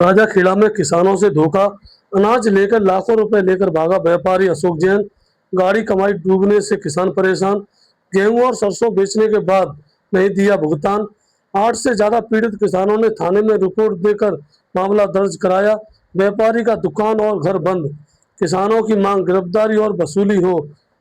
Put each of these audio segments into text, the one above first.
राजाखेड़ा में किसानों से धोखा, अनाज लेकर लाखों रुपए लेकर भागा व्यापारी अशोक जैन। गाड़ी कमाई डूबने से किसान परेशान। गेहूं और सरसों बेचने के बाद नहीं दिया भुगतान। 8 से ज्यादा पीड़ित किसानों ने थाने में रिपोर्ट देकर मामला दर्ज कराया। व्यापारी का दुकान और घर बंद। किसानों की मांग गिरफ्तारी और वसूली हो।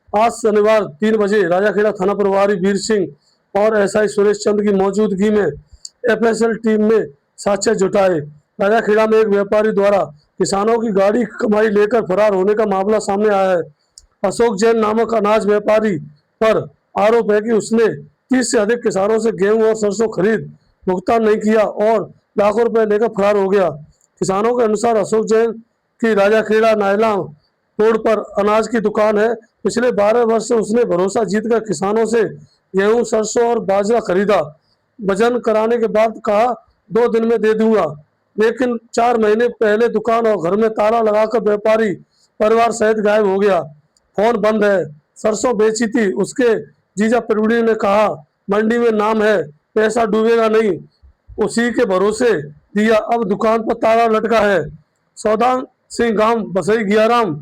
आज शनिवार 3 बजे राजाखेड़ा थाना प्रभारी वीर सिंह और एसआई सुरेश चंद की मौजूदगी में एफएसएल टीम ने साक्ष्य जुटाए। राजाखेड़ा में एक व्यापारी द्वारा किसानों की गाड़ी कमाई लेकर फरार होने का मामला सामने आया है। अशोक जैन नामक अनाज व्यापारी पर आरोप है कि उसने 30 से अधिक किसानों से गेहूं और सरसों खरीद भुगतान नहीं किया और लाखों रुपए लेकर फरार हो गया। किसानों के अनुसार अशोक जैन की राजाखेड़ा नायला रोड पर अनाज की दुकान है। पिछले 12 वर्ष से उसने भरोसा जीतकर किसानों से गेहूं, सरसों और बाजरा खरीदा। वजन कराने के बाद कहा 2 दिन में दे दूंगा, लेकिन 4 महीने पहले दुकान और घर में ताला लगाकर व्यापारी परिवार सहित गायब हो गया। फोन बंद है। सरसों बेची थी, उसके जीजा प्रवीण ने कहा मंडी में नाम है, पैसा डूबेगा नहीं, उसी के भरोसे दिया। अब दुकान पर ताला लटका है। सौदान सिंह गांव बसई गियाराम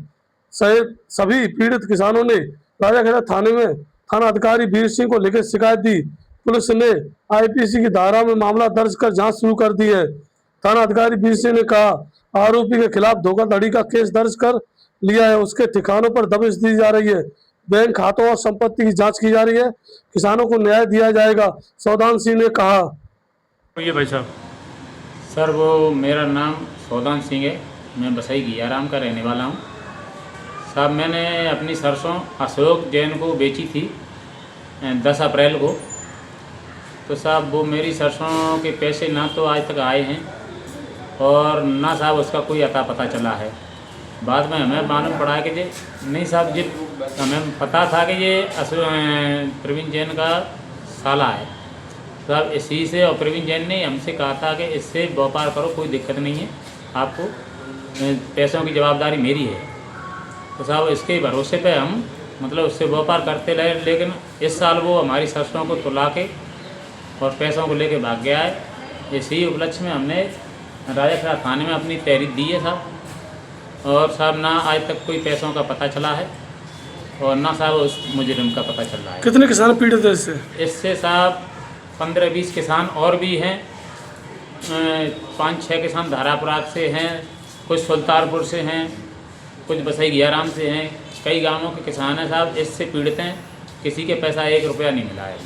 सहित सभी पीड़ित किसानों ने राजाखेड़ा थाने में थाना अधिकारी वीर सिंह को लिखित शिकायत दी। पुलिस ने आईपीसी की धारा में मामला दर्ज कर जांच शुरू कर दी है। थाना अधिकारी वीर सिंह ने कहा आरोपी के खिलाफ धोखाधड़ी का केस दर्ज कर लिया है। उसके ठिकानों पर दबिश दी जा रही है। बैंक खातों और संपत्ति की जांच की जा रही है। किसानों को न्याय दिया जाएगा, सौदान सिंह ने कहा। ये भाई साहब। सर वो मेरा नाम सौदान सिंह है, मैं बसई गियाराम का रहने वाला हूँ। साहब मैंने अपनी सरसों अशोक जैन को बेची थी 10 अप्रैल को। तो साहब वो मेरी सरसों के पैसे ना तो आज तक आए हैं और ना साहब उसका कोई अता पता चला है। बाद में हमें मालूम पड़ा कि ये नहीं साहब, जी हमें पता था कि ये प्रवीण जैन का साला है साहब। इसी से और प्रवीण जैन ने हमसे कहा था कि इससे व्यापार करो, कोई दिक्कत नहीं है, आपको पैसों की जवाबदारी मेरी है। तो साहब इसके भरोसे पे हम मतलब उससे व्यापार करते रहे, लेकिन इस साल वो हमारी सरसों को तुला के और पैसों को लेके भाग गया है। इसी उपलक्ष्य में हमने राजाखेड़ा थाने में अपनी तहरीर दी है साहब। और साहब ना आज तक कोई पैसों का पता चला है और ना साहब उस मुजरिम का पता चल रहा है। कितने किसान पीड़ित है इससे? इससे साहब 15-20 किसान और भी हैं। 5-6 किसान धारापुराग से हैं, कुछ सुल्तानपुर से हैं, कुछ बसई गियाराम से हैं। कई गांवों के किसान हैं साहब, इससे पीड़ित हैं। किसी के पैसा 1 रुपया नहीं मिला है।